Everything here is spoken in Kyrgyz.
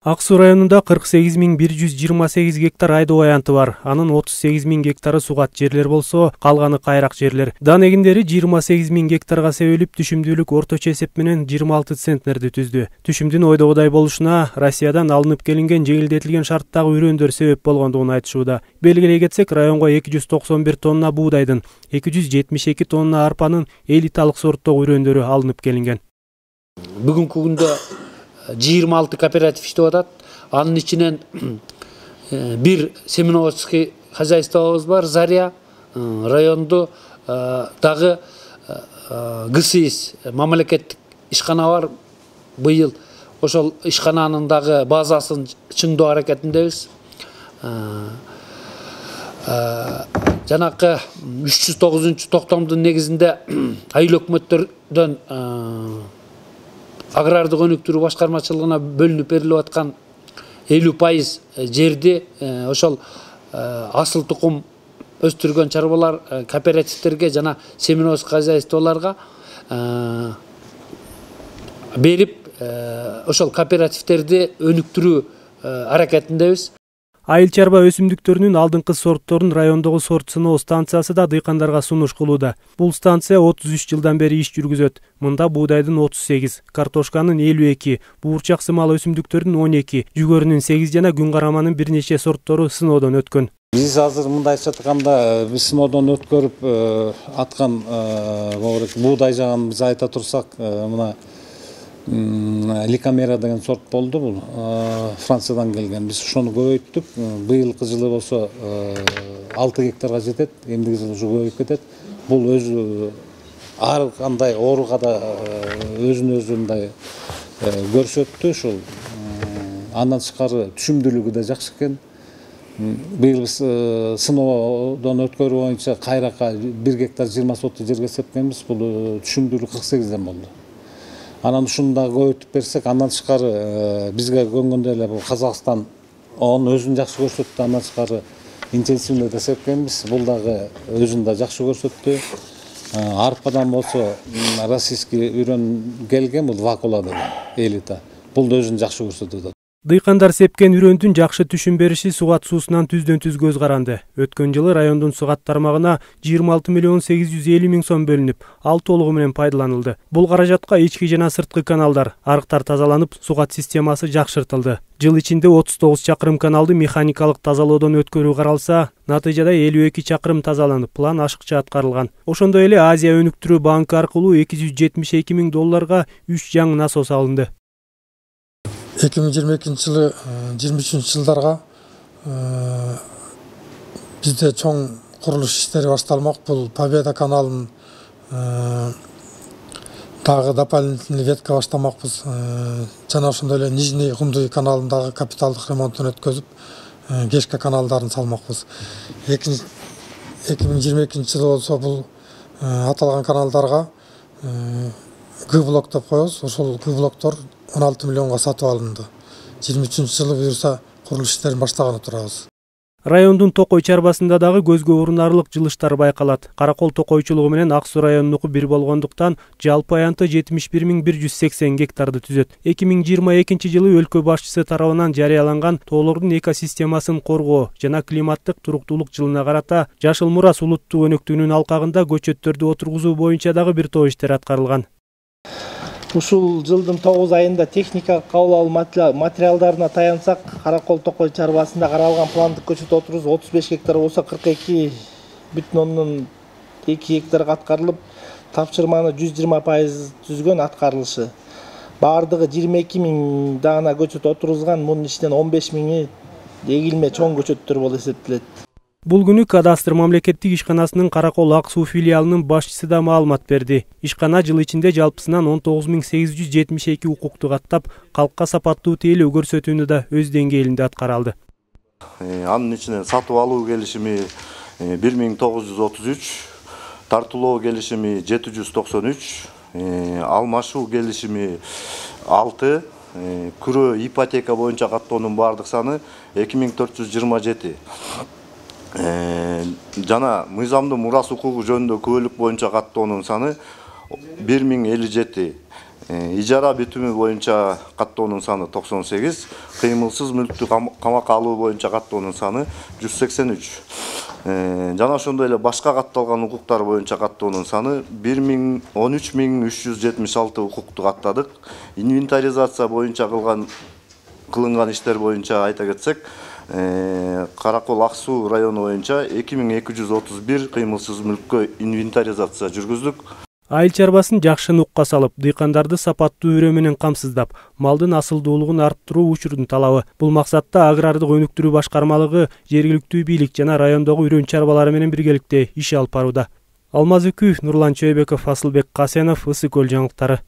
Ак Суу районунда 48.128 гектар айдоо аянты бар. Анын 38.000 гектары сугат жерлер болсо, калганы кайрак жерлер. Дан эгиндери 28.000 гектарга себелип, түшүмдүүлүк орточо эсеп менен 26 центнерди түздү. Түшүмдүн ойдогудай болушуна Россиядан алынып келинген жеңилдетилген шарттагы үрөндөр себеп болгондугун айтышууда. Белгилей кетсек, районго 291 тонна буудайдын, 272 тонна арпанын элиталык сорттогу үрөндөрү алынып келинген. Бүгүнкү күндө 26 кооператив иштеп атат. Анын ичинен бир семеновский хозяйствобуз бар, Заря. Райондо дагы ГСИС мамлекеттик ишкана бар. Быйыл ошол ишкананын дагы базасын чыңдоо аракетиндебиз. Жанакы 309-токтомдун негизинде айыл өкмөттөрдөн агрардык өнүктүрүү башкармачылыгына бөлүнүп берилип аткан 50% жерди ошол асыл тукум өстүргөн чарбалар кооперативтерге жана семеновский хозяйстволорго берип, ошол кооперативтерди өнүктүрүү аракетиндебиз. Айыл чарба өсүмдүктөрүнүн алдыңкы сортторун райондогу сорт сыноо станциясы да дыйкандарга сунуш кылууда. Бул станция 33 жылдан бери иш жүргүзөт. Мында буудайдын 38, картошканын 52, буурчак сымал өсүмдүктөрдүн 12, жүгөрүнүн 8 жана күн караманын бир нече сорттору сыноодон өткөн. Биз азыр мындайча айтканда биз сыноодон өткөрүп аткан буудай жагын биз айта турсак, мына Ликамера деген сорт болду, бул Франциядан келген. Биз ошону көбөйттүк. Быйылкы жылы болсо 6 гектарга жетет, эмдиги жылы уже көбөйүп кетет. Бул өзү ар кандай ооруга да өзүн мындай көрсөттү. Ушул андан тышкары түшүмдүүлүгү да жакшы экен. Быйыл биз сыноодон өткөрүү боюнча кайракка 1 гектар 20 соту жерге сепкенбиз. Бул түшүмдүүлүк 48ден болду. Анан ушуну да көбөйтүп берсек, андан тышкары бизге көнгөндө эле бул Казакстан onu өзүн жакшы көрсөттү. Андан тышкары интенсивный да сепкенбиз. Бул дагы өзүн да жакшы көрсөттү. Арпадан болсо российский үрөн келген, бул Вакула деген элита. Бул да өзүн жакшы көрсөтүп. Дыйкандар сепкен үрөндүн жакшы түшүм бериши сугат суусунан түздөн-түз көз каранды. Өткөн жылы райондун сугат тармагына 26.850.000 сом бөлүнүп, ал толугу менен пайдаланылды. Бул каражатка ички жана сырткы каналдар, арыктар тазаланып, сугат системасы жакшыртылды. Жыл ичинде 39 чакырым каналды механикалык тазалоодон өткөрүү каралса, натыйжада 52 чакырым тазаланып, план ашыкча аткарылган. Ошондой эле Азия өнүктүрүү банкы аркылуу $272.000 3 жаңы насос алынды. 2022 жылы 23 жылдарга бизде чоң курулуш иштери башталмак. Бул Победа каналын дагы дополнительный ветка баштамакпыз. Жана ошондой эле Нижний Гундуй каналындагы капиталдык ремонтун өткөзүп, Кешка каналдарын салмакпыз. 2022 жылы болсо бул аталган каналдарга Г-блок деп коебуз. Ошол Г-блоктор 16 миллионга сатып алынды. 23 жылы буюрса курулуш иштерин баштаганы турабыз. Райондун Токой чарбасында дагы көзгө урунарлык жылыштар байкалат. Каракол токойчулугу менен Ак Суу районунуку бир болгондуктан жалпы аянты 71.180 гектарды түзөт. 2022 жылы өлкө башчысы тарабынан жарыяланган тоолордун экосистемасын коргоо жана климаттык туруктуулук жылына карата Жашыл Мурас улуттук өнөктүгүнүн алкагында көчөттөрдү отургузуу боюнча дагы бир топ иштер аткарылган. Ушул жылдын 9 айында техника кабыл алуу материалдарына таянсак, Каракол Токой чарбасында каралган пландык көчөт отургузуу 35 гектар болсо 42,2 гектарга аткарылып, тапшырманы 120% түзгөн аткарылышы. Бардыгы 22.000 даана көчөт отургузган, мунун ичинен 15.000 эгилме чоң көчөттөр болуп эсептелет. Бул күнү кадастр мамлекеттик ишканасынын Каракол Ак Суу филиалынын башчысы да маалымат берди. Ишкана жыл ичинде жалпысынан 19.872 укукту каттап, калкка сапаттуу тейлөө көрсөтүүнү да өз деңгээлинде аткара алды. Анын ичинен сатып алуу келишими 1933, тартуулоо келишими 793, алмашуу келишими 6, күрөө ипотека боюнча каттоонун бардык саны 2427. Жана мыйзамдуу мурас укугу жөнүндө күбөлүк боюнча каттоонун саны 1057. ижара бүтүмү боюнча каттоонун саны 98, кыймылсыз мүлктү камакка алуу боюнча каттоонун саны 183. Жана ошондой эле башка катталган укуктар боюнча каттоонун саны 13.376 укукту каттадык. Инвентаризация боюнча кылынган иштер боюнча айта кетсек, Каракол Ак Суу району боюнча 2231 кыймылсыз мүлккө инвентаризация жүргүздүк. Айыл чарбасын жакшы нукка салып, дыйкандарды сапаттуу үрө менен камсыздап, малдын асылдуулугун арттыруу учурдун талабы. Бул максатта агрардык өнүктүрүү башкармалыгы, жергиликтүү бийлик жана райондогу үрөн чарбалары менен биргеликте иш алып барууда. Алмаз Үкүев, Нурлан Чөйбеков, Асылбек Касенов, Ысык Көл жаңылыктары.